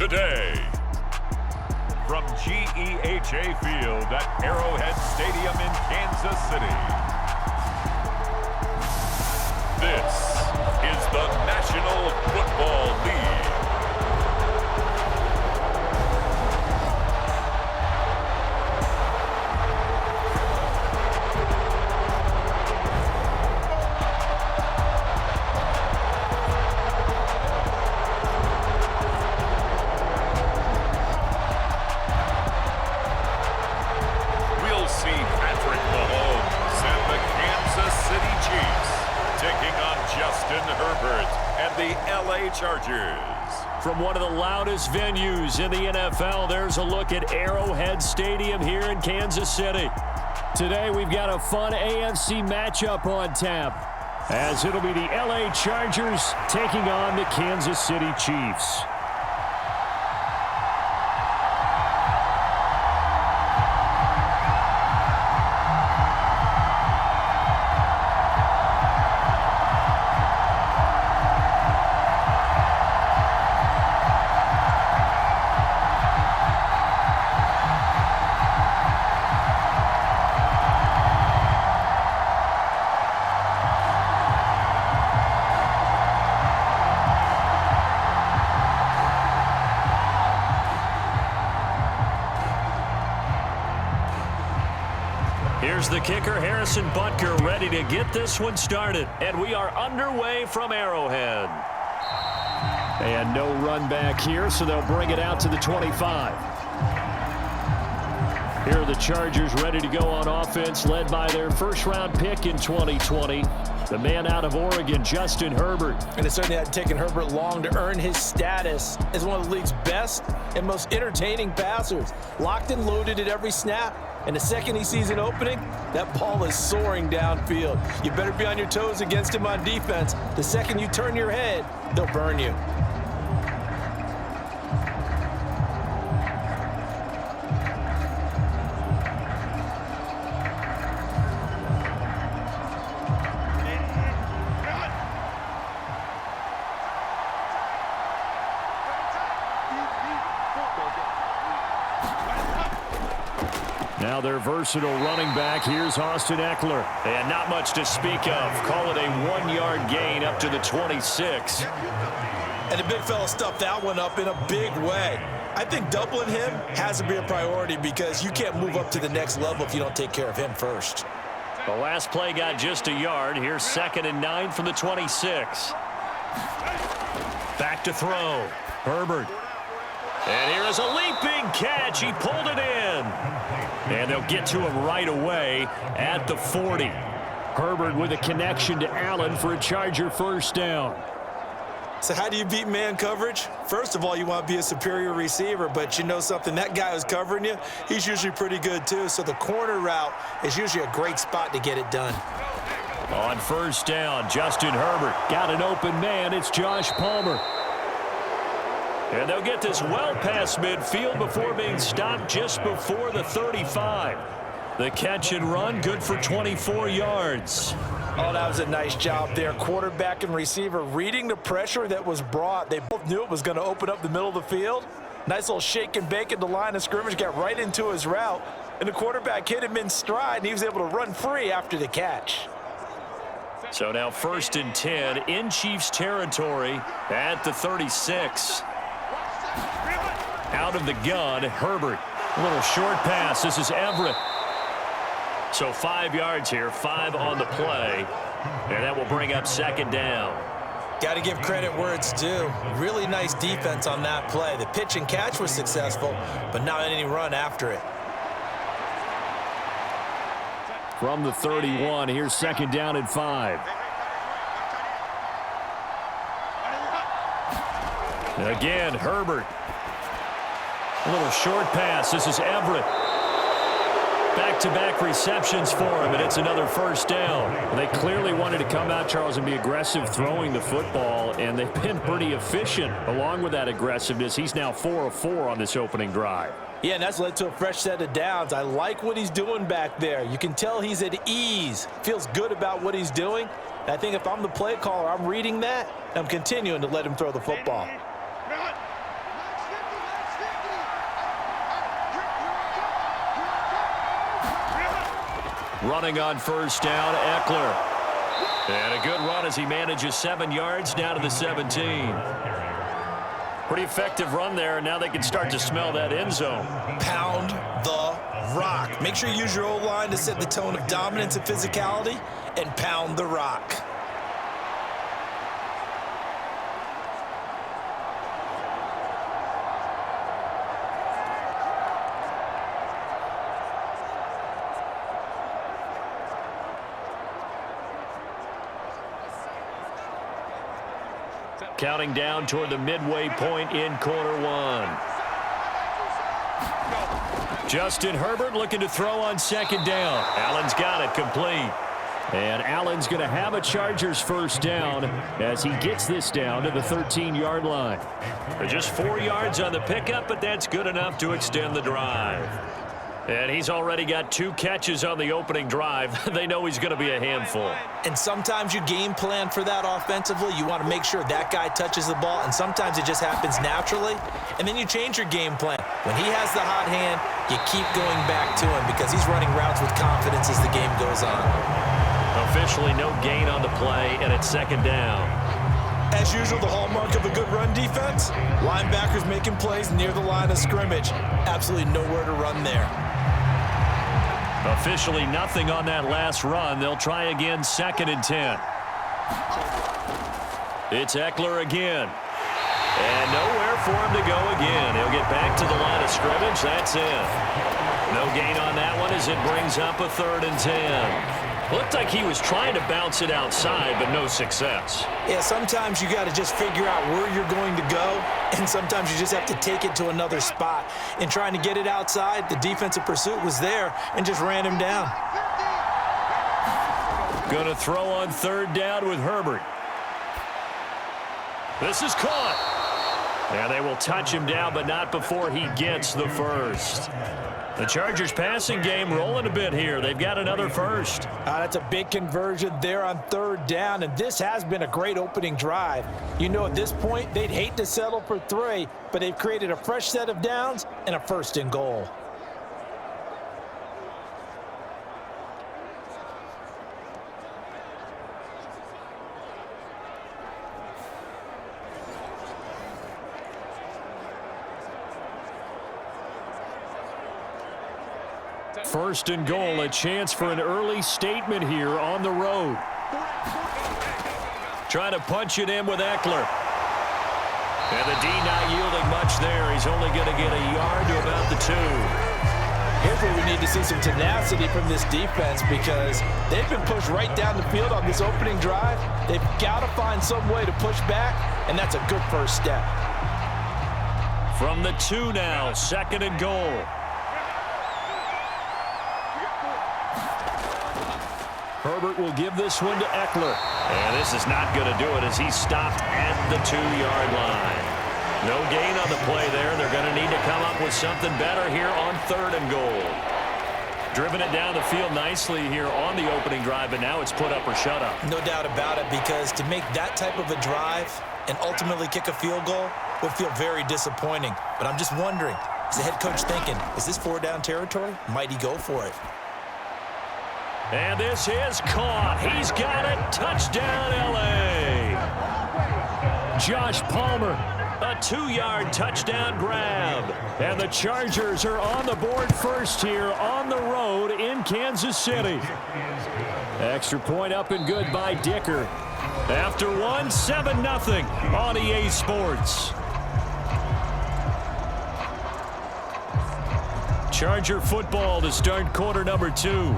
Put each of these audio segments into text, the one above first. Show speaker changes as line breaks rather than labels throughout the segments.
today. From GEHA Field at Arrowhead Stadium in Kansas City. This is the National Football League. We'll see Patrick Mahomes and the Kansas City Chiefs taking on Justin Herbert and the LA Chargers.
From one of the loudest venues in the NFL, there's a look at Arrowhead Stadium here in Kansas City. Today we've got a fun AFC matchup on tap, as it'll be the LA Chargers taking on the Kansas City Chiefs. Here's the kicker, Harrison Butker, ready to get this one started. And we are underway from Arrowhead. And no run back here, so they'll bring it out to the 25. Here are the Chargers ready to go on offense, led by their first-round pick in 2020, the man out of Oregon, Justin Herbert.
And it certainly hadn't taken Herbert long to earn his status as one of the league's best and most entertaining passers. Locked and loaded at every snap. And the second he sees an opening, that ball is soaring downfield. You better be on your toes against him on defense. The second you turn your head, they'll burn you.
Now their versatile running back, here's Austin Ekeler. And not much to speak of. Call it a 1-yard gain up to the 26.
And the big fella stuffed that one up in a big way. I think doubling him has to be a priority because you can't move up to the next level if you don't take care of him first.
The last play got just a yard. Here's 2nd and 9 from the 26. Back to throw. Herbert. And here is a leaping catch. He pulled it in. And they'll get to him right away at the 40. Herbert with a connection to Allen for a Charger first down.
So how do you beat man coverage? First of all, you want to be a superior receiver, but you know something, that guy who's covering you, he's usually pretty good too. So the corner route is usually a great spot to get it done.
On first down, Justin Herbert got an open man. It's Josh Palmer. And they'll get this well past midfield before being stopped just before the 35. The catch and run, good for 24 yards.
Oh, that was a nice job there. Quarterback and receiver reading the pressure that was brought. They both knew it was going to open up the middle of the field. Nice little shake and bake at the line of scrimmage, got right into his route. And the quarterback hit him in stride, and he was able to run free after the catch.
So now 1st and 10 in Chiefs territory at the 36. Out of the gun, Herbert. A little short pass. This is Everett. So 5 yards here, 5 on the play. And that will bring up 2nd down.
Got to give credit where it's due. Really nice defense on that play. The pitch and catch was successful, but not any run after it.
From the 31, here's 2nd down and 5. Again, Herbert. A little short pass. This is Everett. Back-to-back receptions for him, and it's another first down. They clearly wanted to come out, Charles, and be aggressive throwing the football, and they've been pretty efficient along with that aggressiveness. He's now 4 of 4 on this opening drive.
Yeah, and that's led to a fresh set of downs. I like what he's doing back there. You can tell he's at ease. Feels good about what he's doing. And I think if I'm the play caller, I'm reading that, and I'm continuing to let him throw the football.
Running on first down, Ekeler. And a good run as he manages 7 yards down to the 17. Pretty effective run there, and now they can start to smell that end zone.
Pound the rock. Make sure you use your O-line to set the tone of dominance and physicality, and pound the rock.
Counting down toward the midway point in quarter one. Justin Herbert looking to throw on second down. Allen's got it complete. And Allen's going to have a Chargers first down as he gets this down to the 13-yard line. They're just 4 yards on the pickup, but that's good enough to extend the drive. And he's already got 2 catches on the opening drive. They know he's going to be a handful.
And sometimes you game plan for that offensively. You want to make sure that guy touches the ball, and sometimes it just happens naturally. And then you change your game plan. When he has the hot hand, you keep going back to him because he's running routes with confidence as the game goes on.
Officially no gain on the play, and it's second down.
As usual, the hallmark of a good run defense, linebackers making plays near the line of scrimmage. Absolutely nowhere to run there.
Officially nothing on that last run. They'll try again, 2nd and 10. It's Ekeler again. And nowhere for him to go again. He'll get back to the line of scrimmage. That's it. No gain on that one as it brings up a 3rd and 10. Looked like he was trying to bounce it outside, but no success.
Yeah, sometimes you got to just figure out where you're going to go, and sometimes you just have to take it to another spot. In trying to get it outside, the defensive pursuit was there and just ran him down.
Going to throw on 3rd down with Herbert. This is caught. And they will touch him down, but not before he gets the first. The Chargers passing game rolling a bit here. They've got another first.
That's a big conversion there on 3rd down, and this has been a great opening drive. You know, at this point, they'd hate to settle for 3, but they've created a fresh set of downs and a 1st and goal.
First and goal, a chance for an early statement here on the road. Trying to punch it in with Ekeler. And the D not yielding much there. He's only going to get a yard to about the 2.
Here's where we need to see some tenacity from this defense because they've been pushed right down the field on this opening drive. They've got to find some way to push back, and that's a good first step.
From the 2 now, 2nd and goal. Herbert will give this one to Ekeler. And this is not going to do it as he's stopped at the 2-yard line. No gain on the play there. They're going to need to come up with something better here on 3rd and goal. Driven it down the field nicely here on the opening drive, but now it's put up or shut up.
No doubt about it, because to make that type of a drive and ultimately kick a field goal would feel very disappointing. But I'm just wondering, is the head coach thinking, is this 4-down territory? Might he go for it?
And this is caught. He's got it. Touchdown, L.A. Josh Palmer, a 2-yard touchdown grab. And the Chargers are on the board first here on the road in Kansas City. Extra point up and good by Dicker. After 7-0 on EA Sports. Charger football to start quarter number 2.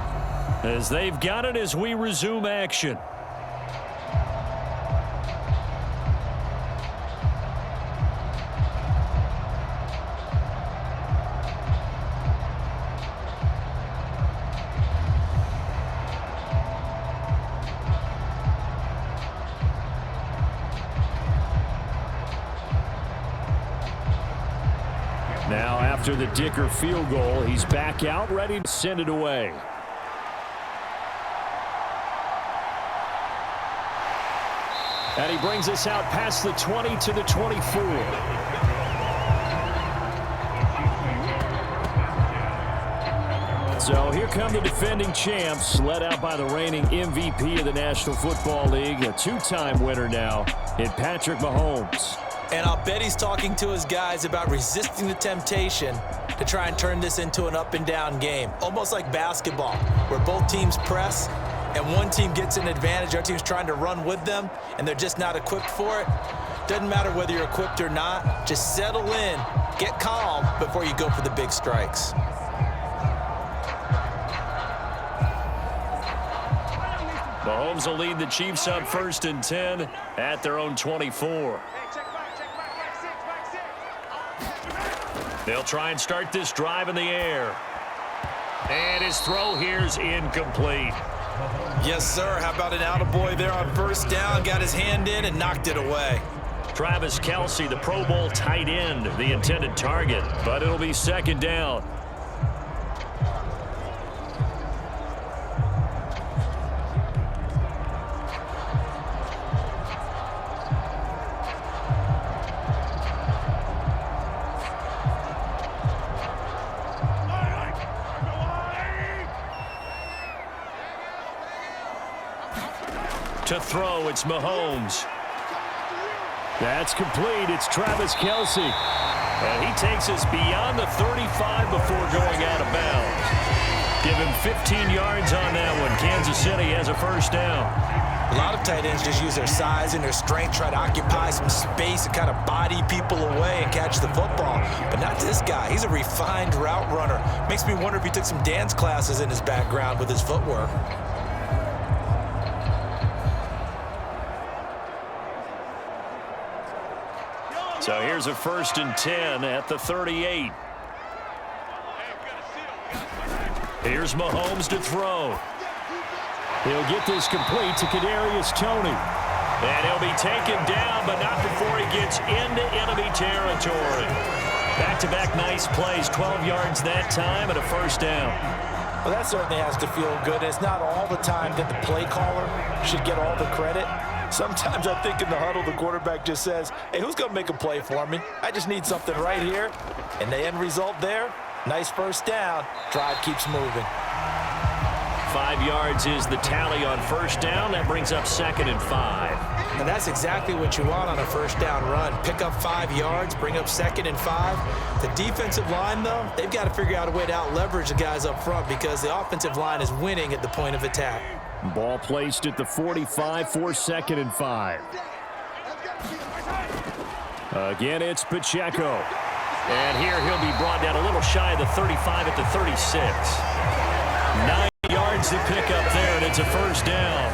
As they've got it as we resume action. Now after the Dicker field goal, he's back out ready to send it away. And he brings us out past the 20 to the 24. So here come the defending champs, led out by the reigning MVP of the National Football League, a two-time winner now in Patrick Mahomes.
And I'll bet he's talking to his guys about resisting the temptation to try and turn this into an up-and-down game, almost like basketball, where both teams press and one team gets an advantage, the other team's trying to run with them, and they're just not equipped for it. Doesn't matter whether you're equipped or not. Just settle in, get calm before you go for the big strikes.
Mahomes will lead the Chiefs up 1st and 10 at their own 24. They'll try and start this drive in the air. And his throw here's incomplete.
Yes, sir. How about an attaboy there on 1st down? Got his hand in and knocked it away.
Travis Kelce, the Pro Bowl tight end, the intended target. But it'll be 2nd down. To throw, it's Mahomes. That's complete. It's Travis Kelce. And he takes us beyond the 35 before going out of bounds. Give him 15 yards on that one. Kansas City has a 1st down.
A lot of tight ends just use their size and their strength, try to occupy some space and kind of body people away and catch the football. But not this guy. He's a refined route runner. Makes me wonder if he took some dance classes in his background with his footwork.
So here's a 1st and 10 at the 38. Here's Mahomes to throw. He'll get this complete to Kadarius Toney. And he'll be taken down, but not before he gets into enemy territory. Back-to-back nice plays, 12 yards that time and a 1st down.
Well, that certainly has to feel good. It's not all the time that the play caller should get all the credit. Sometimes I think in the huddle, the quarterback just says, hey, who's going to make a play for me? I just need something right here. And the end result there, nice 1st down. Drive keeps moving.
5 yards is the tally on 1st down. That brings up 2nd and 5.
And that's exactly what you want on a 1st down run. Pick up 5 yards, bring up 2nd and 5. The defensive line, though, they've got to figure out a way to out-leverage the guys up front because the offensive line is winning at the point of attack.
Ball placed at the 45 for 2nd and 5. Again, it's Pacheco. And here he'll be brought down a little shy of the 35 at the 36. 9 yards to pick up there, and it's a 1st down.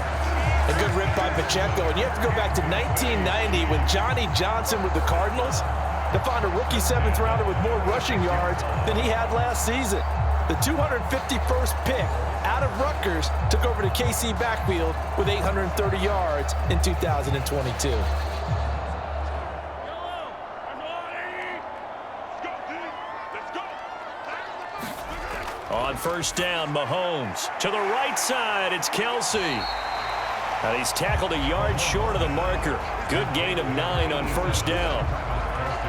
A good rip by Pacheco. And you have to go back to 1990 when Johnny Johnston with the Cardinals to find a rookie 7th rounder with more rushing yards than he had last season. The 251st pick out of Rutgers took over the KC backfield with 830 yards in 2022.
On 1st down, Mahomes. To the right side, it's Kelce. And he's tackled a yard short of the marker. Good gain of 9 on 1st down.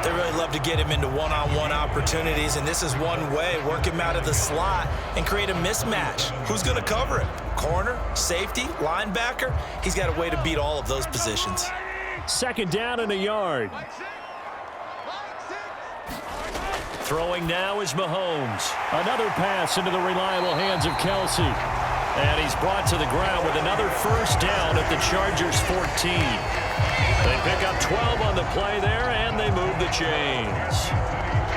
They really love to get him into one-on-one opportunities, and this is one way. Work him out of the slot and create a mismatch. Who's going to cover him? Corner, safety, linebacker? He's got a way to beat all of those positions.
2nd down and a yard. Throwing now is Mahomes. Another pass into the reliable hands of Kelce. And he's brought to the ground with another 1st down at the Chargers' 14. They pick up 12 on the play there, and they move the chains.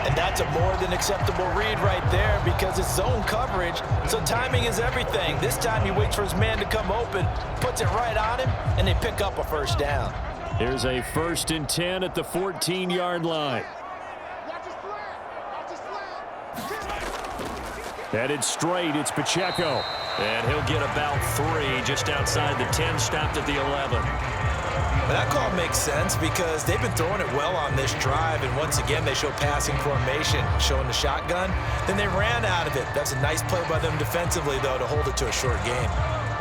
And that's a more than acceptable read right there because it's zone coverage, so timing is everything. This time he waits for his man to come open, puts it right on him, and they pick up a 1st down.
Here's a 1st and 10 at the 14-yard line. Headed straight, it's Pacheco. And he'll get about 3 just outside the 10, stopped at the 11.
Well, that call makes sense because they've been throwing it well on this drive, and once again they show passing formation, showing the shotgun. Then they ran out of it. That's a nice play by them defensively, though, to hold it to a short gain.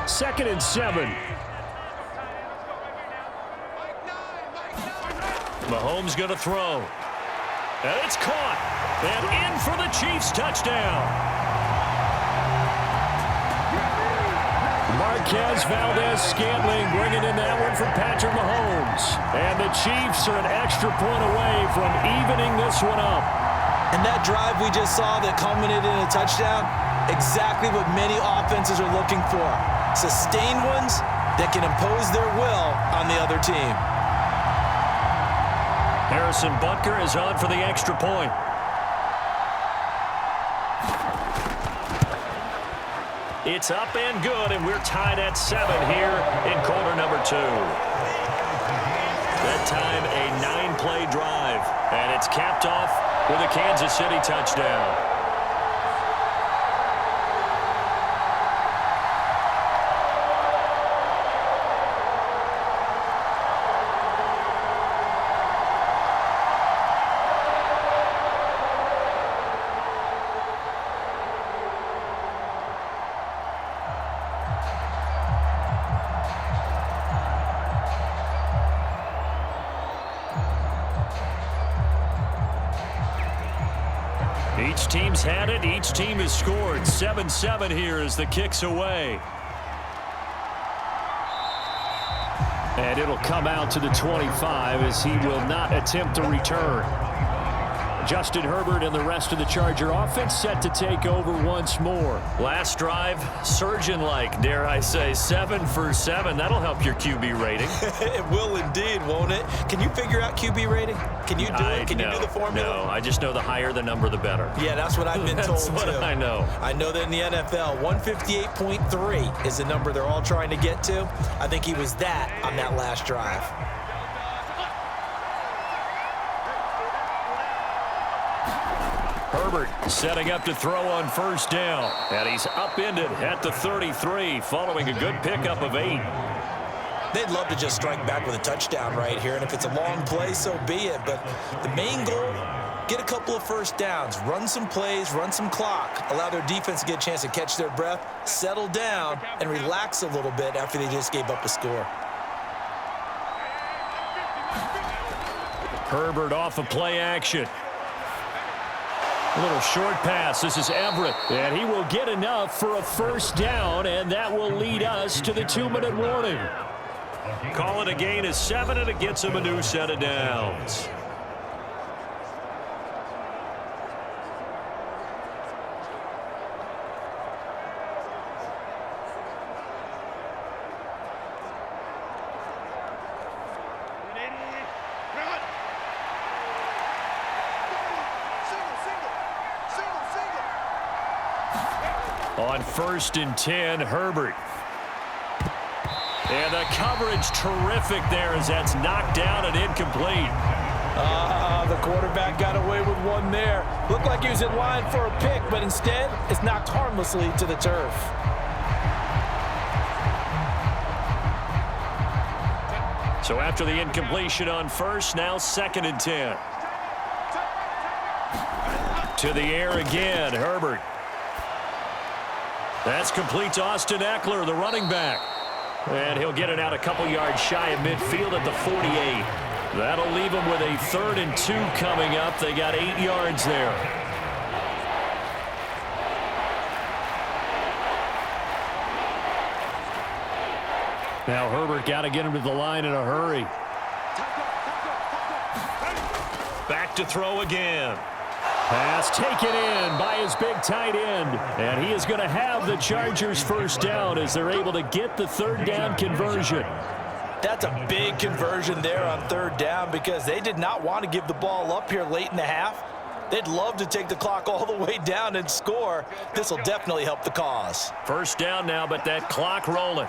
2nd and 7. Mahomes going to throw. And it's caught. And in for the Chiefs touchdown. Marquez Valdez-Scantling bringing in that one from Patrick Mahomes. And the Chiefs are an extra point away from evening this one up.
And that drive we just saw that culminated in a touchdown, exactly what many offenses are looking for. Sustained ones that can impose their will on the other team.
Harrison Butker is on for the extra point. It's up and good, and we're tied at 7 here in quarter number 2. That time, a 9-play drive, and it's capped off with a Kansas City touchdown. Each team's had it. Each team has scored. 7-7 here as the kick's away. And it'll come out to the 25 as he will not attempt to return. Justin Herbert and the rest of the Charger offense set to take over once more. Last drive, surgeon-like, dare I say, 7 for 7. That'll help your QB rating.
It will indeed, won't it? Can you figure out QB rating? Can you do it? Can you do the formula?
No, I just know the higher the number, the better.
Yeah, that's what I've been told,
That's what
too.
I know.
I know that in the NFL, 158.3 is the number they're all trying to get to. I think he was that on that last drive.
Herbert setting up to throw on first down. And he's upended at the 33 following a good pickup of 8.
They'd love to just strike back with a touchdown right here, and if it's a long play, so be it. But the main goal, get a couple of first downs, run some plays, run some clock, allow their defense to get a chance to catch their breath, settle down, and relax a little bit after they just gave up a score.
Herbert off of play action. A little short pass. This is Everett. And he will get enough for a first down, and that will lead us to the 2-minute warning. Call it a gain of 7, and it gets him a new set of downs. On 1st and 10, Herbert. And the coverage terrific there as that's knocked down and incomplete.
The quarterback got away with one there. Looked like he was in line for a pick, but instead it's knocked harmlessly to the turf.
So after the incompletion on 1st, now 2nd and 10. To the air again, Herbert. That's complete to Austin Ekeler, the running back. And he'll get it out a couple yards shy of midfield at the 48. That'll leave him with a 3rd and 2 coming up. They got 8 yards there. Now Herbert got to get him to the line in a hurry. Back to throw again. Pass taken in by his big tight end. And he is going to have the Chargers first down as they're able to get the 3rd down conversion.
That's a big conversion there on 3rd down because they did not want to give the ball up here late in the half. They'd love to take the clock all the way down and score. This will definitely help the cause.
First down now, but that clock rolling.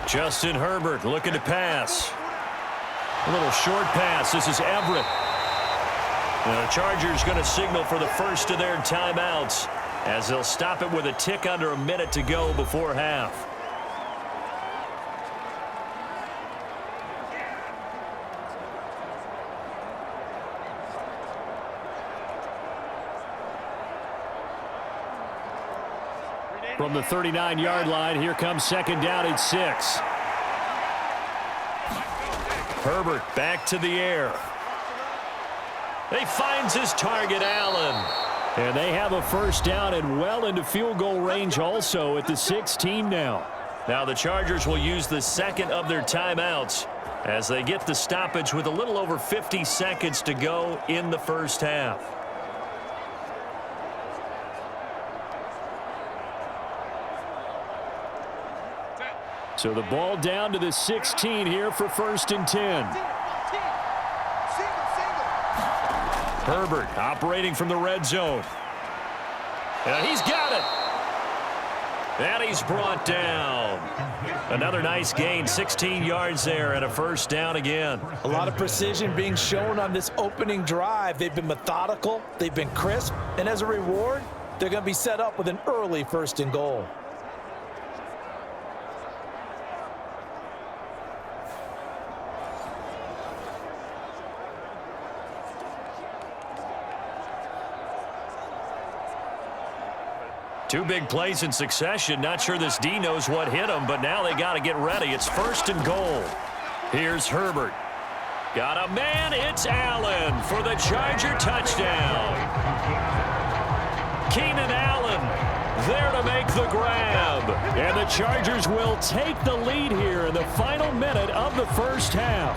Justin Herbert looking to pass. A little short pass. This is Everett. Now the Chargers going to signal for the first of their timeouts as they'll stop it with a tick under a minute to go before half. From the 39-yard line, here comes 2nd down and 6. Herbert back to the air. He finds his target, Allen. And they have a first down and well into field goal range also at the 16 now. Now the Chargers will use the second of their timeouts as they get the stoppage with a little over 50 seconds to go in the first half. So the ball down to the 16 here for 1st and 10. Herbert operating from the red zone. And he's got it. And he's brought down. Another nice gain, 16 yards there and a first down again.
A lot of precision being shown on this opening drive. They've been methodical, they've been crisp, and as a reward, they're going to be set up with an early 1st and goal.
Two big plays in succession. Not sure this D knows what hit him, but now they got to get ready. It's 1st and goal. Here's Herbert. Got a man. It's Allen for the Charger touchdown. Keenan Allen there to make the grab. And the Chargers will take the lead here in the final minute of the first half.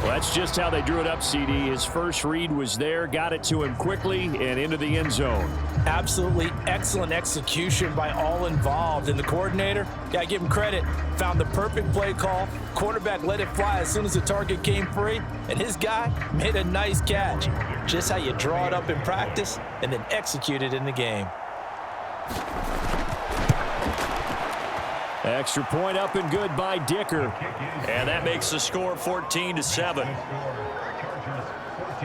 Well, that's just how they drew it up, CD. His first read was there, got it to him quickly, and into the end zone.
Absolutely excellent execution by all involved. And the coordinator, got to give him credit, found the perfect play call. Quarterback let it fly as soon as the target came free, and his guy made a nice catch. Just how you draw it up in practice and then execute it in the game.
Extra point up and good by Dicker. And that makes the score 14-7.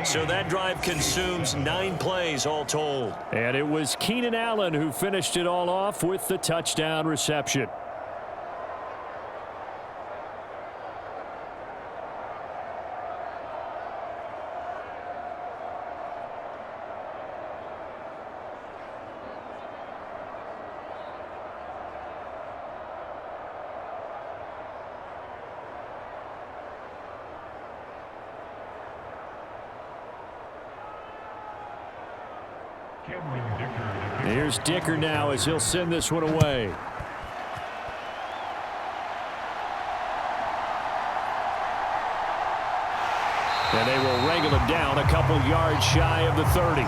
So that drive consumes 9 plays all told. And it was Keenan Allen who finished it all off with the touchdown reception. Here's Dicker now as he'll send this one away. And they will wrangle him down a couple yards shy of the 30.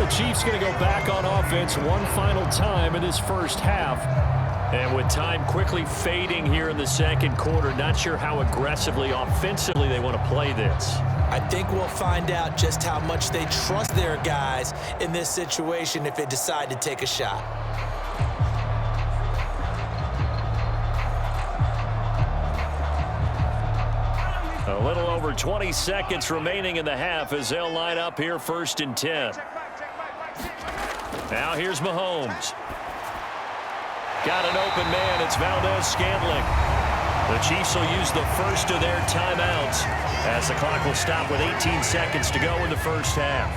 The Chiefs going to go back on offense one final time in this first half. And with time quickly fading here in the second quarter, not sure how aggressively, offensively they want to play this.
I think we'll find out just how much they trust their guys in this situation if they decide to take a shot.
A little over 20 seconds remaining in the half as they'll line up here 1st and 10. Now here's Mahomes. Got an open man. It's Valdez-Scantling. The Chiefs will use the first of their timeouts as the clock will stop with 18 seconds to go in the first half.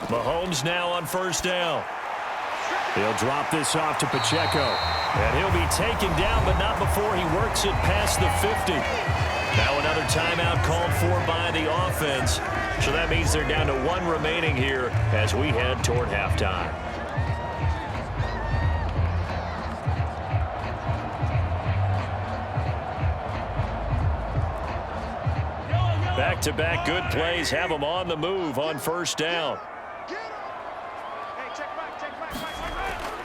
Mahomes now on 1st down. He'll drop this off to Pacheco. And he'll be taken down, but not before he works it past the 50. Now another timeout called for by the offense. So that means they're down to 1 remaining here as we head toward halftime. Back-to-back good plays have them on the move on 1st down.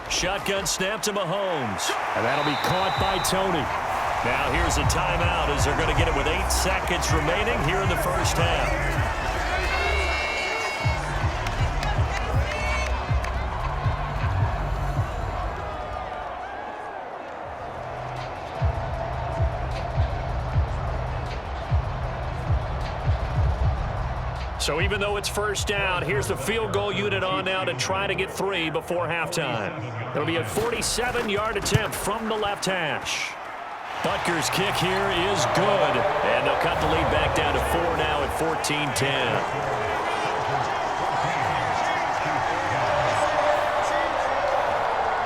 Shotgun snap to Mahomes. And that'll be caught by Tony. Now here's a timeout as they're going to get it with 8 seconds remaining here in the first half. So even though it's 1st down, here's the field goal unit on now to try to get 3 before halftime. It'll be a 47-yard attempt from the left hash. Butker's kick here is good. And they'll cut the lead back down to 4 now at 14-10.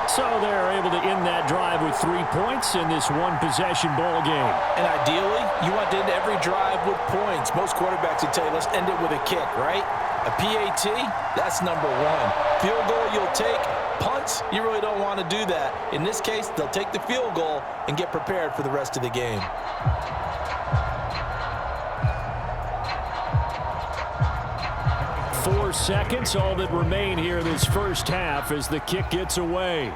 So they're able to end that drive with 3 points in this one-possession ball game.
And ideally, you want to end every drive with points. Most quarterbacks would tell you, let's end it with a kick, right? A PAT, that's number one. Field goal you'll take. Punts, you really don't want to do that. In this case, they'll take the field goal and get prepared for the rest of the game.
Four seconds, all that remain here in this first half as the kick gets away.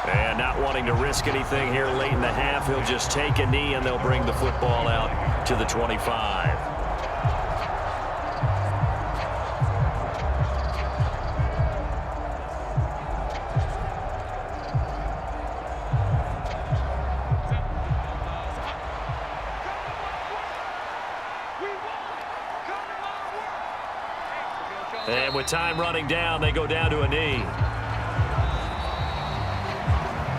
And not wanting to risk anything here late in the half, he'll just take a knee and they'll bring the football out to the 25. And with time running down, they go down to a knee.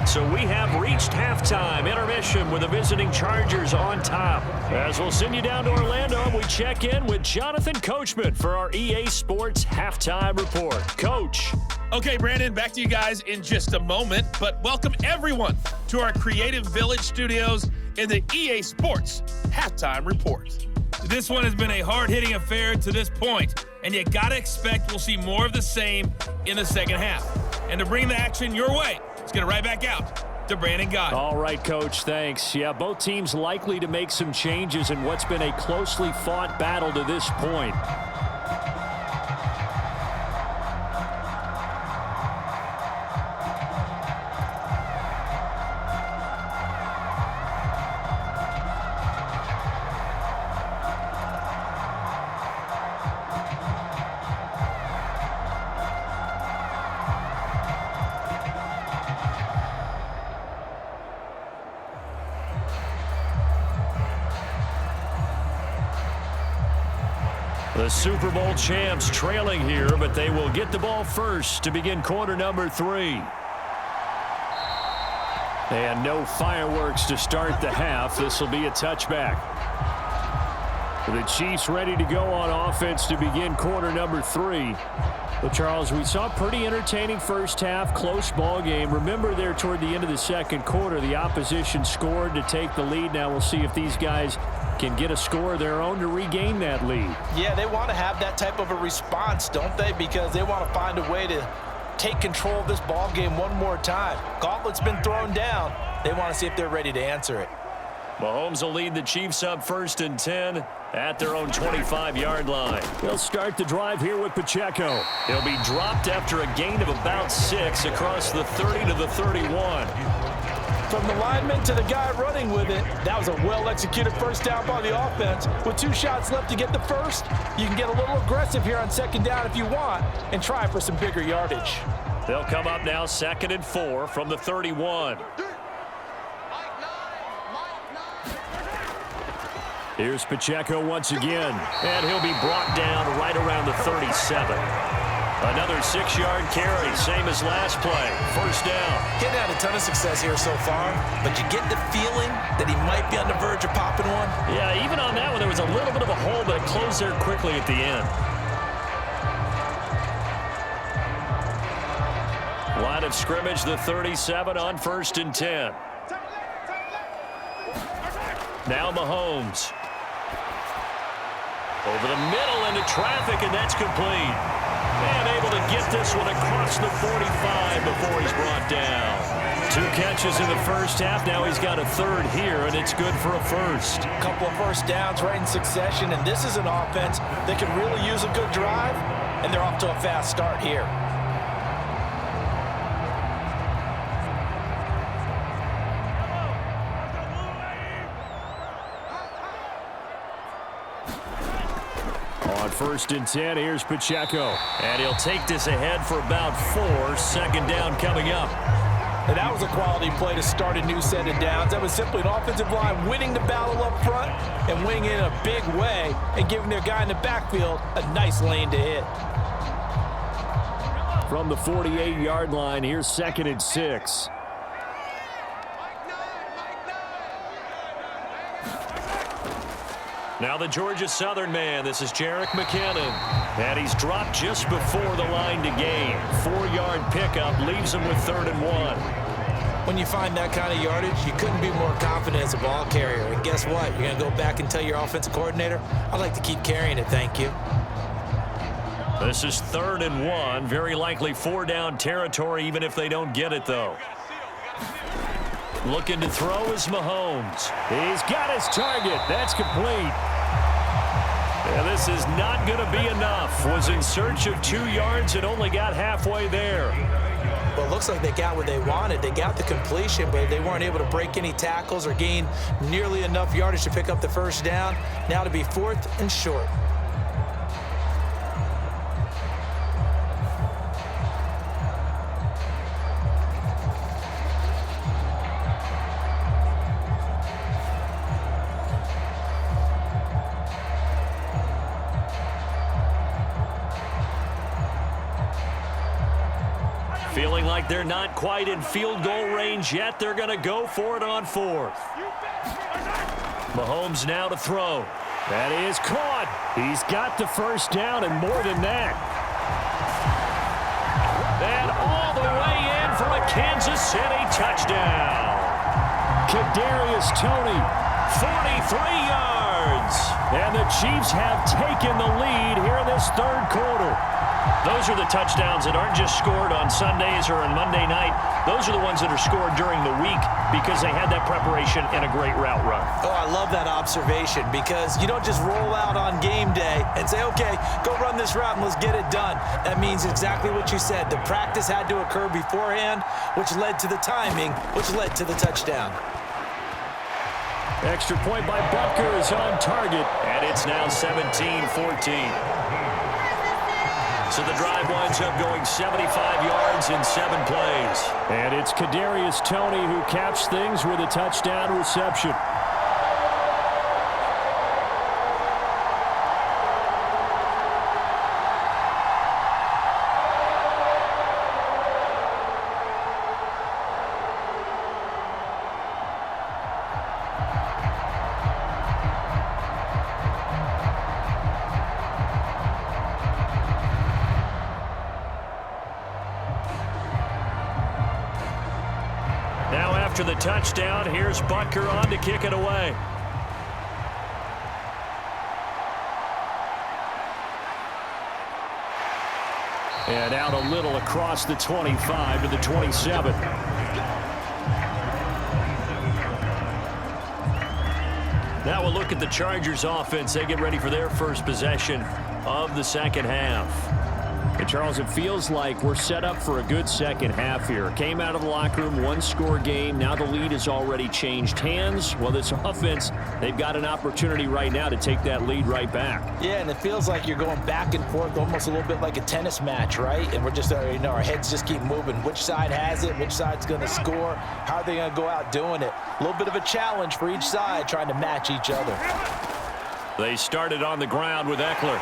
So we have reached halftime. Intermission with the visiting Chargers on top. As we'll send you down to Orlando, we check in with Jonathan Coachman for our EA Sports Halftime Report. Coach.
Okay, Brandon, back to you guys in just a moment. But welcome everyone to our Creative Village studios in the EA Sports Halftime Report. This one has been a hard-hitting affair to this point, and you got to expect we'll see more of the same in the second half. And to bring the action your way, let's get it right back out to Brandon Gott.
All right, Coach, thanks. Yeah, both teams likely to make some changes in what's been a closely fought battle to this point. The Super Bowl champs trailing here, but they will get the ball first to begin quarter number 3. And no fireworks to start the half. This will be a touchback. The Chiefs ready to go on offense to begin quarter number 3. But, Charles, we saw a pretty entertaining first half, close ball game. Remember there toward the end of the second quarter, the opposition scored to take the lead. Now we'll see if these guys can get a score of their own to regain that lead.
Yeah, they want to have that type of a response, don't they? Because they want to find a way to take control of this ball game one more time. Gauntlet's been thrown down. They want to see if they're ready to answer it.
Mahomes will lead the Chiefs up 1st and 10 at their own 25-yard line. They'll start the drive here with Pacheco. He'll be dropped after a gain of about 6 across the 30 to the 31.
From the lineman to the guy running with it, that was a well-executed first down by the offense. With 2 shots left to get the first, you can get a little aggressive here on second down if you want and try for some bigger yardage.
They'll come up now 2nd and 4 from the 31. Here's Pacheco once again, and he'll be brought down right around the 37. Another 6-yard carry, same as last play. First down.
Getting had a ton of success here so far, but you get the feeling that he might be on the verge of popping one.
Yeah, even on that one, there was a little bit of a hole, but it closed there quickly at the end. Line of scrimmage, the 37 on 1st and 10. Now Mahomes. Over the middle into traffic, and that's complete. And able to get this one across the 45 before he's brought down. 2 catches in the first half. Now he's got a 3rd here, and it's good for a first.
A couple of first downs right in succession, and this is an offense that can really use a good drive, and they're off to a fast start here.
On 1st and 10, here's Pacheco. And he'll take this ahead for about 4. 2nd down coming up.
And that was a quality play to start a new set of downs. That was simply an offensive line winning the battle up front and winning it in a big way and giving their guy in the backfield a nice lane to hit.
From the 48-yard line, here's 2nd and 6. Now the Georgia Southern man, this is Jerick McKinnon. And he's dropped just before the line to gain. 4-yard pickup leaves him with 3rd and 1.
When you find that kind of yardage, you couldn't be more confident as a ball carrier. And guess what? You're going to go back and tell your offensive coordinator, I'd like to keep carrying it, thank you.
This is 3rd and 1. Very likely 4-down territory, even if they don't get it, though. Looking to throw is Mahomes. He's got his target. That's complete. And this is not going to be enough. Was in search of 2 yards and only got halfway there.
Well, it looks like they got what they wanted. They got the completion, but they weren't able to break any tackles or gain nearly enough yardage to pick up the 1st down. Now to be 4th and short.
Feeling like they're not quite in field goal range yet. They're going to go for it on 4th. Mahomes now to throw. That is caught. He's got the 1st down and more than that. And all the way in for a Kansas City touchdown. Kadarius Toney, 43 yards. And the Chiefs have taken the lead here in this 3rd quarter. Those are the touchdowns that aren't just scored on Sundays or on Monday night. Those are the ones that are scored during the week because they had that preparation and a great route run.
Oh, I love that observation because you don't just roll out on game day and say, okay, go run this route and let's get it done. That means exactly what you said. The practice had to occur beforehand, which led to the timing, which led to the touchdown.
Extra point by Butker is on target, and it's now 17-14. So the drive winds up going 75 yards in 7 plays. And it's Kadarius Toney who caps things with a touchdown reception. After the touchdown, here's Butker on to kick it away. And out a little across the 25 to the 27. Now we'll look at the Chargers offense. They get ready for their first possession of the 2nd half. And Charles, it feels like we're set up for a good second half here. Came out of the locker room, 1-score game. Now the lead has already changed hands. Well, this offense, they've got an opportunity right now to take that lead right back.
Yeah, and it feels like you're going back and forth, almost a little bit like a tennis match, right? And we're just, our heads just keep moving. Which side has it? Which side's going to score? How are they going to go out doing it? A little bit of a challenge for each side, trying to match each other.
They started on the ground with Ekeler.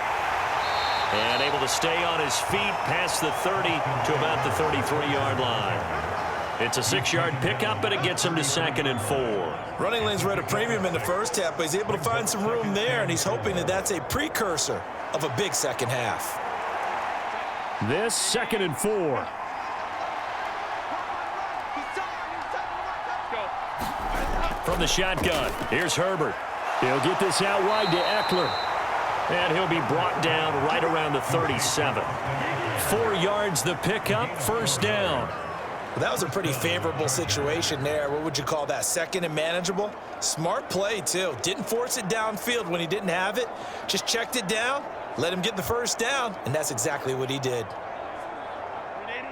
And able to stay on his feet past the 30 to about the 33-yard line. It's a 6-yard pickup, and it gets him to 2nd and 4.
Running lanes were at a premium in the first half, but he's able to find some room there, and he's hoping that that's a precursor of a big second half.
This 2nd and 4. From the shotgun, here's Herbert. He'll get this out wide to Ekeler. And he'll be brought down right around the 37. 4 yards the pickup, 1st down.
Well, that was a pretty favorable situation there. What would you call that? 2nd and manageable? Smart play, too. Didn't force it downfield when he didn't have it. Just checked it down, let him get the 1st down, and that's exactly what he did.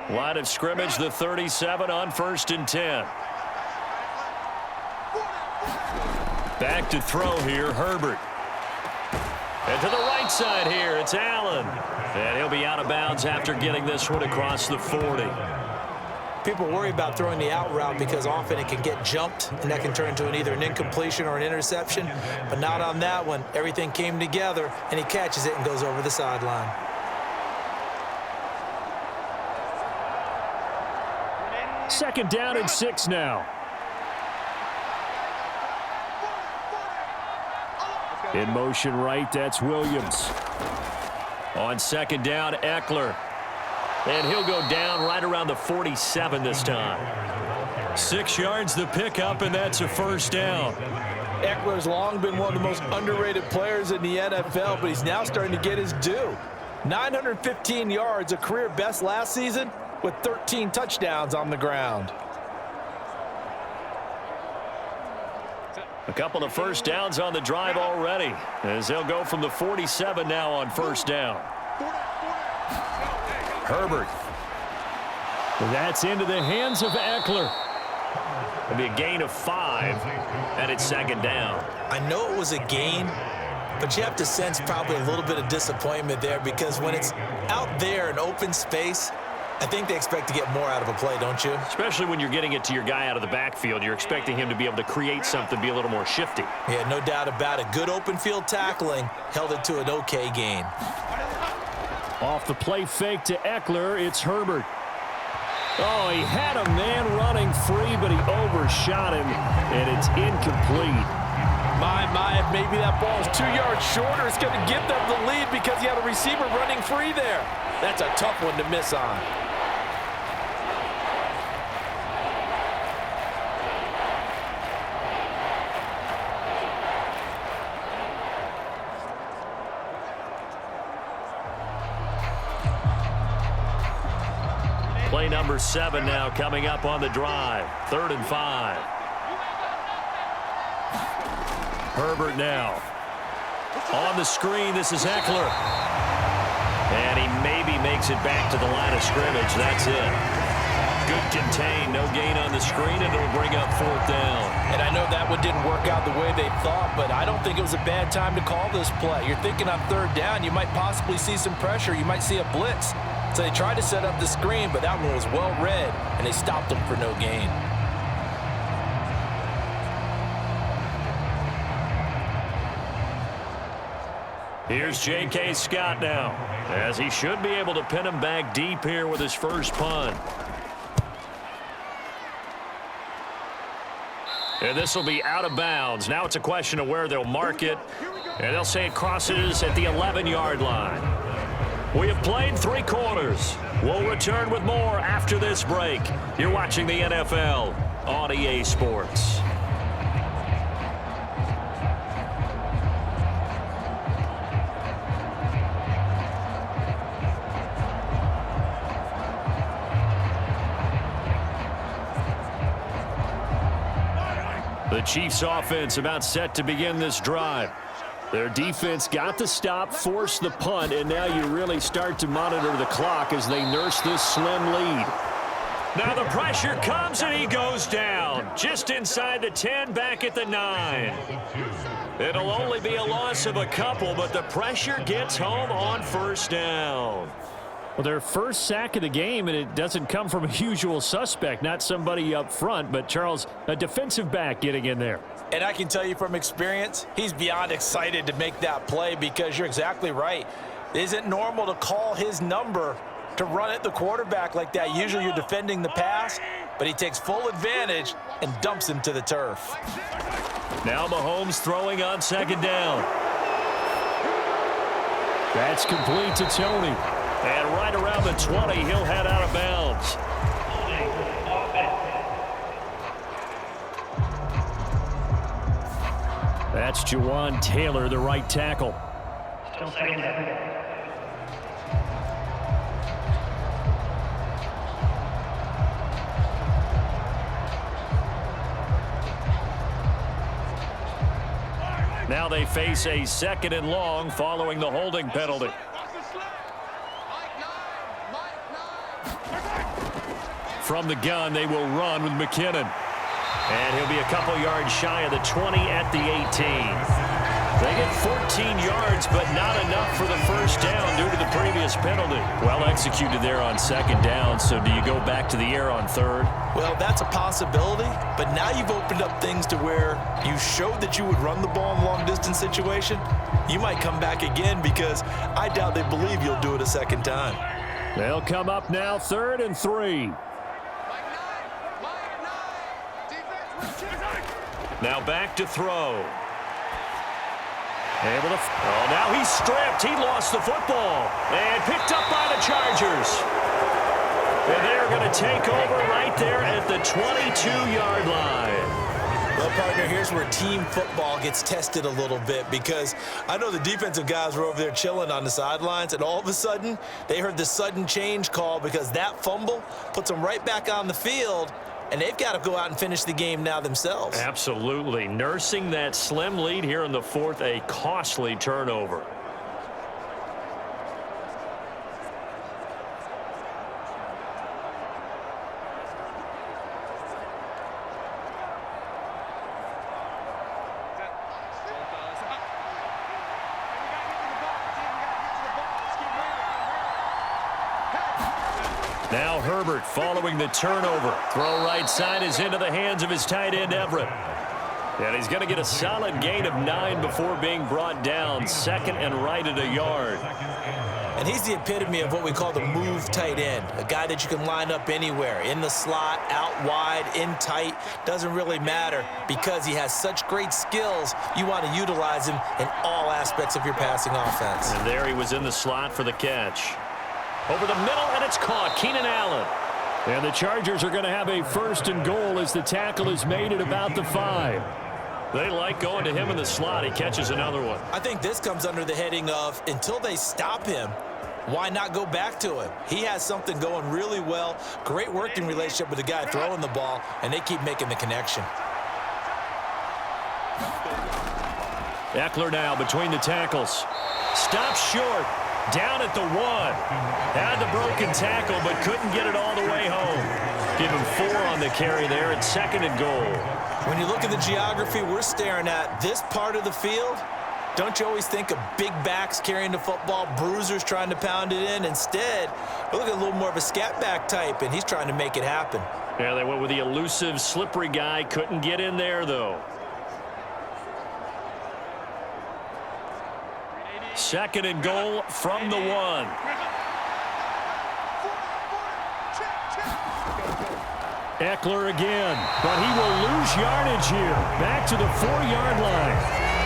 Line of scrimmage, the 37 on 1st and 10. Back to throw here, Herbert. And to the right side here, it's Allen. And he'll be out of bounds after getting this one across the 40.
People worry about throwing the out route because often it can get jumped, and that can turn into either an incompletion or an interception. But not on that one. Everything came together, and he catches it and goes over the sideline.
Second down and 6 now. In motion right, that's Williams. On second down, Ekeler. And he'll go down right around the 47 this time. 6 yards the pickup, and that's a first down.
Ekeler's long been one of the most underrated players in the NFL, but he's now starting to get his due. 915 yards, a career best last season, with 13 touchdowns on the ground.
A couple of first downs on the drive already, as they'll go from the 47 now on first down. Herbert. That's into the hands of Ekeler. It'll be a gain of 5, and it's second down.
I know it was a gain, but you have to sense probably a little bit of disappointment there, because when it's out there in open space, I think they expect to get more out of a play, don't you?
Especially when you're getting it to your guy out of the backfield. You're expecting him to be able to create something, be a little more shifty.
Yeah, no doubt about it. Good open field tackling held it to an okay gain.
Off the play fake to Ekeler, it's Herbert. Oh, he had a man running free, but he overshot him, and it's incomplete.
My, if maybe that ball is 2 yards shorter, it's going to give them the lead because you have a receiver running free there. That's a tough one to miss on.
Play number 7 now coming up on the drive. 3rd and 5. Herbert now. On the screen, this is Ekeler. And he maybe makes it back to the line of scrimmage. That's it. Good contain, no gain on the screen, and it'll bring up 4th down.
And I know that one didn't work out the way they thought, but I don't think it was a bad time to call this play. You're thinking on 3rd down, you might possibly see some pressure. You might see a blitz. So they tried to set up the screen, but that one was well read, and they stopped them for no gain.
Here's J.K. Scott now, as he should be able to pin him back deep here with his first punt. And this will be out of bounds. Now it's a question of where they'll mark it, and they'll say it crosses at the 11-yard line. We have played 3 quarters. We'll return with more after this break. You're watching the NFL on EA Sports. The Chiefs offense about set to begin this drive. Their defense got the stop, forced the punt, and now you really start to monitor the clock as they nurse this slim lead. Now the pressure comes, and he goes down. Just inside the 10, back at the 9. It'll only be a loss of a couple, but the pressure gets home on first down. Well, their first sack of the game, and it doesn't come from a usual suspect, not somebody up front, but Charles, a defensive back getting in there.
And I can tell you from experience, he's beyond excited to make that play, because you're exactly right. It isn't normal to call his number to run at the quarterback like that. Usually you're defending the pass, but he takes full advantage and dumps him to the turf.
Now Mahomes throwing on second down. That's complete to Tony. And right around the 20, he'll head out of bounds. That's Jawan Taylor, the right tackle.
Still second down.
Now they face a 2nd and long following the holding penalty. From the gun, they will run with McKinnon. And he'll be a couple yards shy of the 20 at the 18. They get 14 yards, but not enough for the first down due to the previous penalty. Well executed there on second down, so do you go back to the air on 3rd?
Well, that's a possibility, but now you've opened up things to where you showed that you would run the ball in long-distance situation. You might come back again, because I doubt they believe you'll do it a second time.
They'll come up now 3rd and 3. Now back to throw. Oh, now he's stripped. He lost the football. And picked up by the Chargers. And they're going to take over right there at the 22-yard line.
Well, partner, here's where team football gets tested a little bit, because I know the defensive guys were over there chilling on the sidelines, and all of a sudden, they heard the sudden change call because that fumble puts them right back on the field, and they've got to go out and finish the game now themselves.
Absolutely. Nursing that slim lead here in the fourth, a costly turnover. Now Herbert following the turnover. Throw right side is into the hands of his tight end, Everett. And he's going to get a solid gain of 9 before being brought down. Second and right at a yard.
And he's the epitome of what we call the move tight end. A guy that you can line up anywhere. In the slot, out wide, in tight. Doesn't really matter because he has such great skills. You want to utilize him in all aspects of your passing offense.
And there he was in the slot for the catch. Over the middle, and it's caught. Keenan Allen. And the Chargers are going to have a first and goal as the tackle is made at about the 5. They like going to him in the slot. He catches another one.
I think this comes under the heading of, until they stop him, why not go back to him? He has something going really well. Great working relationship with the guy throwing the ball, and they keep making the connection.
Ekeler now between the tackles. Stops short. Down at the 1. Had the broken tackle, but couldn't get it all the way home. Give him 4 on the carry there at second and goal.
When you look at the geography we're staring at, this part of the field, don't you always think of big backs carrying the football, bruisers trying to pound it in? Instead, we look at a little more of a scat back type, and he's trying to make it happen.
Yeah, they went with the elusive, slippery guy. Couldn't get in there, though. Second and goal from the 1. Ekeler again, but he will lose yardage here. Back to the 4-yard line.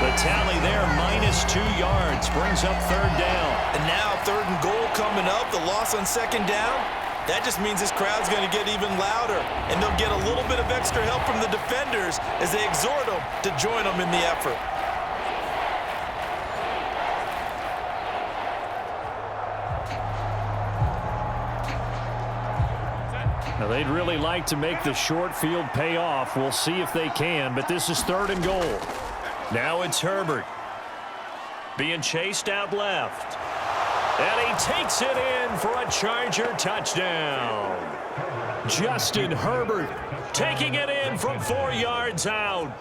The tally there, -2 yards, brings up third down.
And now third and goal coming up, the loss on second down. That just means this crowd's going to get even louder, and they'll get a little bit of extra help from the defenders as they exhort them to join them in the effort.
Now, they'd really like to make the short field pay off. We'll see if they can, but this is third and goal. Now it's Herbert being chased out left. And he takes it in for a Charger touchdown. Justin Herbert taking it in from 4 yards out.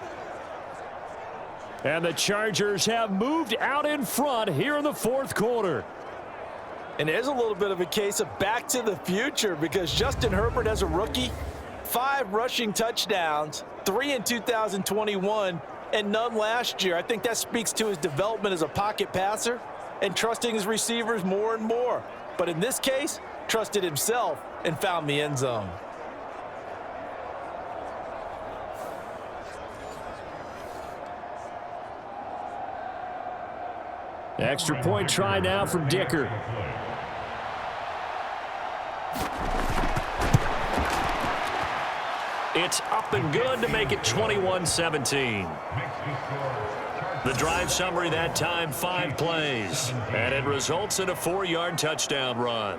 And the Chargers have moved out in front here in the fourth quarter.
And there's a little bit of a case of back to the future, because Justin Herbert, as a rookie, 5 rushing touchdowns, 3 in 2021, and none last year. I think that speaks to his development as a pocket passer and trusting his receivers more and more. But in this case, trusted himself and found the end zone.
Extra point try now from Dicker. It's up and good to make it 21-17. The drive summary that time, 5 plays. And it results in a 4-yard touchdown run.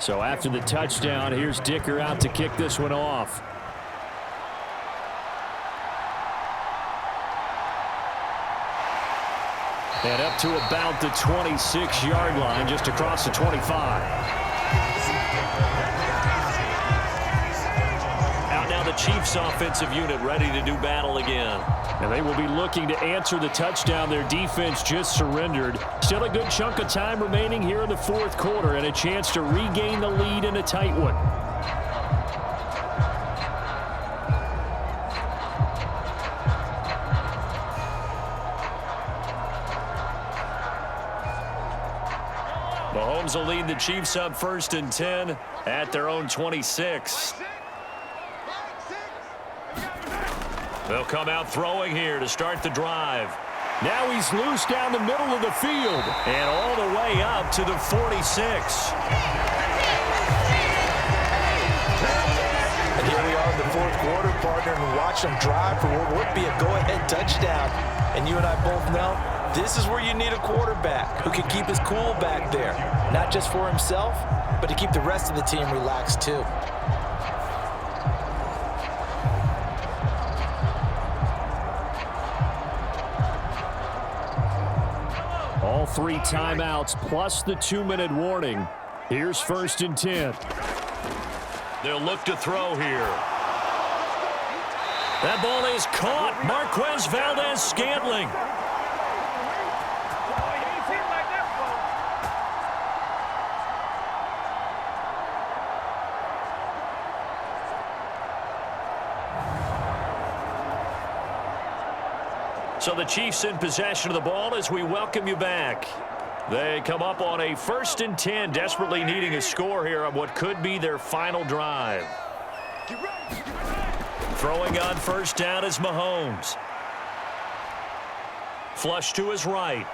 So after the touchdown, here's Dicker out to kick this one off. And up to about the 26-yard line, just across the 25. Out now the Chiefs offensive unit ready to do battle again.
And they will be looking to answer the touchdown their defense just surrendered. Still a good chunk of time remaining here in the fourth quarter and a chance to regain the lead in a tight one.
Mahomes will lead the Chiefs up 1st and 10 at their own 26. They'll come out throwing here to start the drive.
Now he's loose down the middle of the field.
And all the way up to the 46.
And here we are in the fourth quarter, partner, and watch them drive for what would be a go-ahead touchdown. And you and I both know this is where you need a quarterback who can keep his cool back there. Not just for himself, but to keep the rest of the team relaxed too.
All 3 timeouts plus the 2-minute warning. Here's 1st and 10.
They'll look to throw here. That ball is caught. Marquez Valdez-Scantling. So the Chiefs in possession of the ball as we welcome you back. They come up on a 1st and 10, desperately needing a score here on what could be their final drive. Throwing on 1st down is Mahomes. Flush to his right.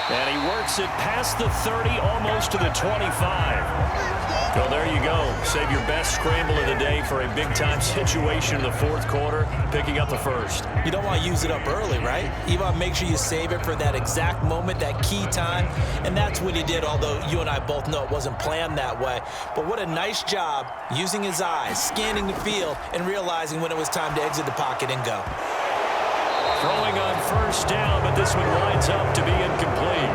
And he works it past the 30, almost to the 25. Well, there you go. Save your best scramble of the day for a big-time situation in the fourth quarter, picking up the first.
You don't want to use it up early, right? You want to make sure you save it for that exact moment, that key time. And that's what he did, although you and I both know it wasn't planned that way. But what a nice job using his eyes, scanning the field, and realizing when it was time to exit the pocket and go.
Throwing on 1st down, but this one winds up to be incomplete.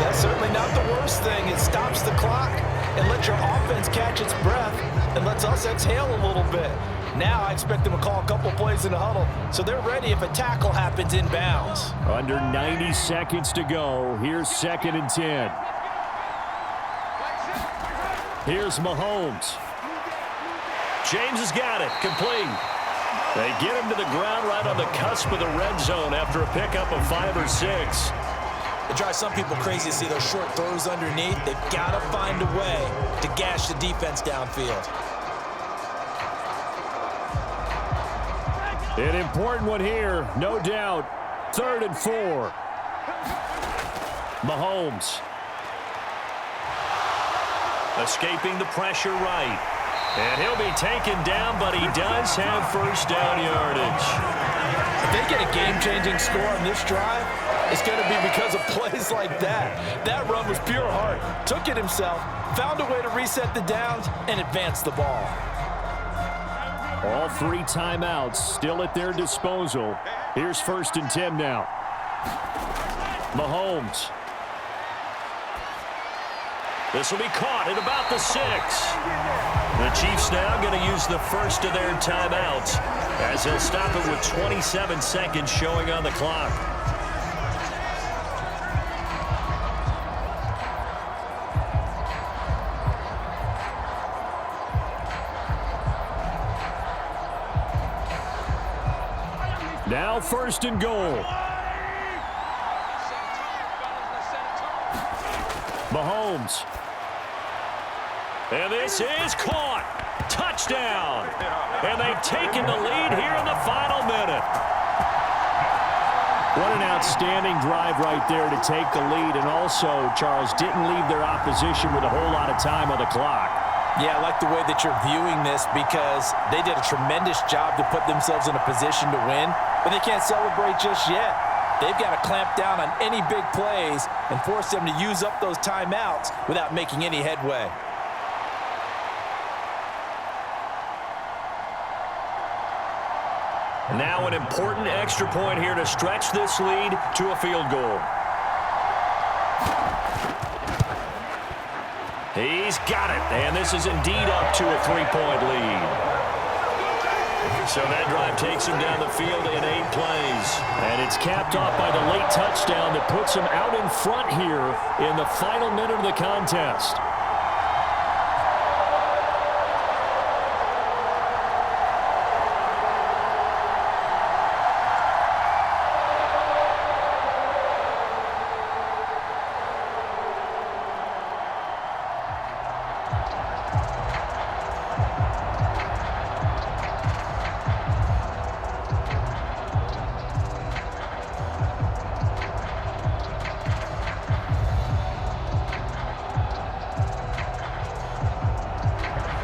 That's certainly not the worst thing. It stops the clock and lets your offense catch its breath and lets us exhale a little bit. Now I expect them to call a couple plays in the huddle so they're ready if a tackle happens inbounds.
Under 90 seconds to go. Here's 2nd and 10. Here's Mahomes.
James has got it. Complete. They get him to the ground right on the cusp of the red zone after a pickup of 5 or 6.
It drives some people crazy to see those short throws underneath. They've got to find a way to gash the defense downfield.
An important one here, no doubt. 3rd and 4. Mahomes.
Escaping the pressure right. And he'll be taken down, but he does have 1st down yardage.
If they get a game-changing score on this drive, it's going to be because of plays like that. That run was pure heart. Took it himself, found a way to reset the downs, and advance the ball.
All 3 timeouts still at their disposal. Here's 1st and 10 now. Mahomes.
This will be caught at about the 6. The Chiefs now going to use the first of their timeouts as they'll stop it with 27 seconds showing on the clock.
Now 1st and goal. Mahomes.
And this is caught. Touchdown. And they've taken the lead here in the final minute.
What an outstanding drive right there to take the lead. And also, Charles, didn't leave their opposition with a whole lot of time on the clock.
Yeah, I like the way that you're viewing this because they did a tremendous job to put themselves in a position to win, but they can't celebrate just yet. They've got to clamp down on any big plays and force them to use up those timeouts without making any headway.
Now an important extra point here to stretch this lead to a field goal. He's got it, and this is indeed up to a 3-point lead. So that drive takes him down the field in 8 plays.
And it's capped off by the late touchdown that puts him out in front here in the final minute of the contest.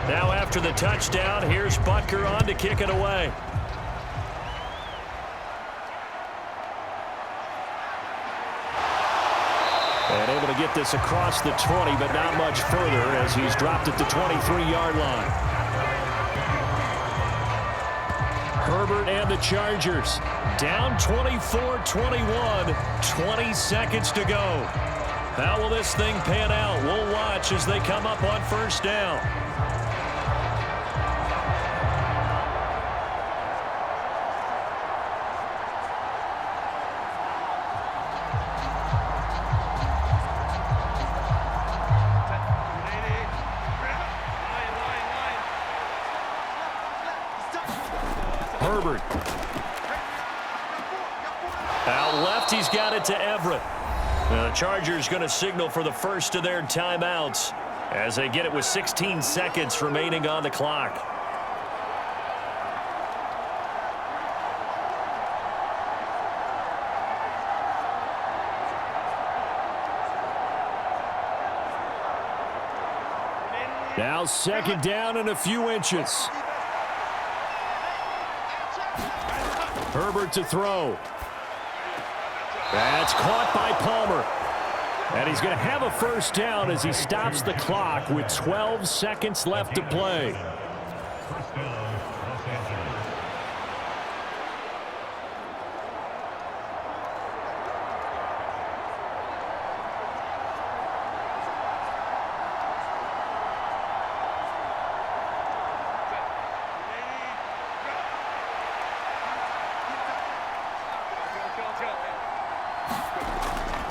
Now after the touchdown, here's Butker on to kick it away.
And able to get this across the 20, but not much further as he's dropped at the 23-yard line. Herbert and the Chargers down 24-21, 20 seconds to go. How will this thing pan out? We'll watch as they come up on first down. Herbert. Out left, he's got it to Everett. Now the Chargers going to signal for the first of their timeouts as they get it with 16 seconds remaining on the clock. Now second down and a few inches. Herbert to throw. That's caught by Palmer. And he's going to have a first down as he stops the clock with 12 seconds left to play.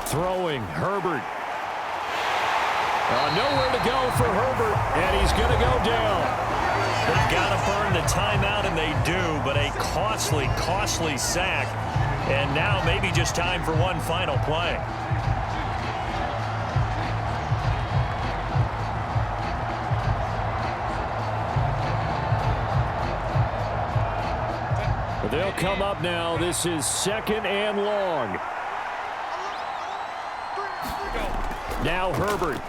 Throwing, Herbert. Nowhere to go for Herbert, and he's going to go down. They've got to burn the timeout, and they do, but a costly, costly sack. And now maybe just time for one final play. But they'll come up now. This is second and long. Now Herbert.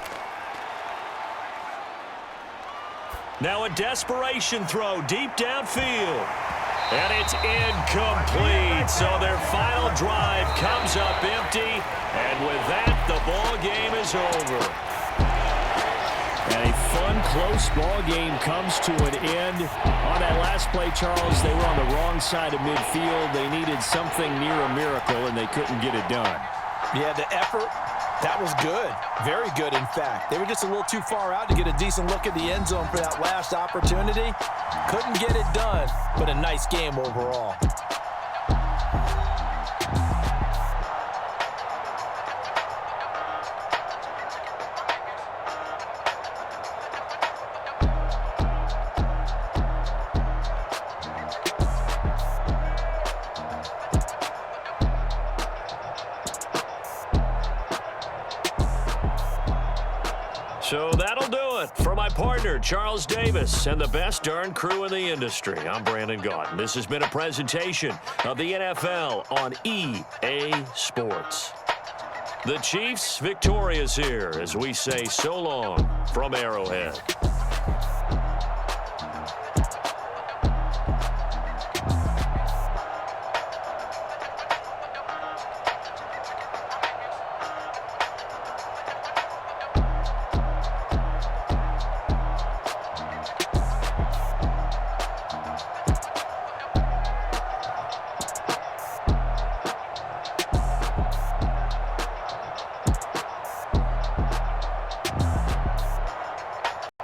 Now a desperation throw deep downfield. And it's incomplete. So their final drive comes up empty. And with that, the ball game is over. And a fun, close ball game comes to an end. On that last play, Charles, they were on the wrong side of midfield. They needed something near a miracle, and they couldn't get it done.
Yeah, the effort, that was good. Very good, in fact. They were just a little too far out to get a decent look at the end zone for that last opportunity. Couldn't get it done, but a nice game overall.
So that'll do it for my partner, Charles Davis, and the best darn crew in the industry. I'm Brandon Gaunt. This has been a presentation of the NFL on EA Sports. The Chiefs victorious here as we say so long from Arrowhead.